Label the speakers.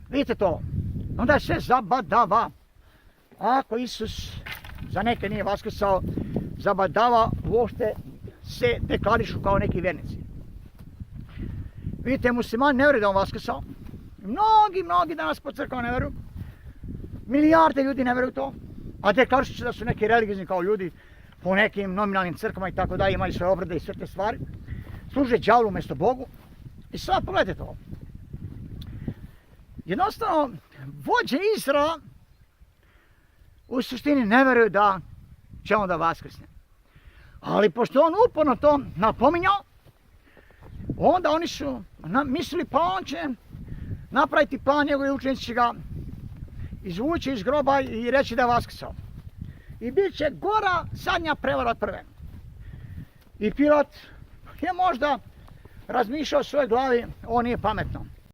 Speaker 1: Vidite to, onda se zabadava. Ako Isus za neke nije vaskrsao, zabadava uopšte se deklarišu kao neki vjernici. Vidite, muslimani ne vjeruju da on vaskrsao. Mnogi danas po crkvama ne vjeruju. Milijarde ljudi ne vjeruju to. A deklarišu se da su neki religiozni kao ljudi po nekim nominalnim crkvama i tako dalje, imaju svoje obrede i sve te stvari. Služe đavlu umjesto Bogu. I sad pogledajte to. Jednostavno, vođe Izraela u suštini ne vjeruju da će on da vaskrsne. Ali pošto on uporno to napominjao, onda oni su mislili pa on će napraviti plan, njegovi učenici će ga izvući iz groba i reći da je vaskrsao. I bit će gora zadnja prevara od prve. I Pilat je možda razmišljao u svojoj glavi, ovo nije pametno.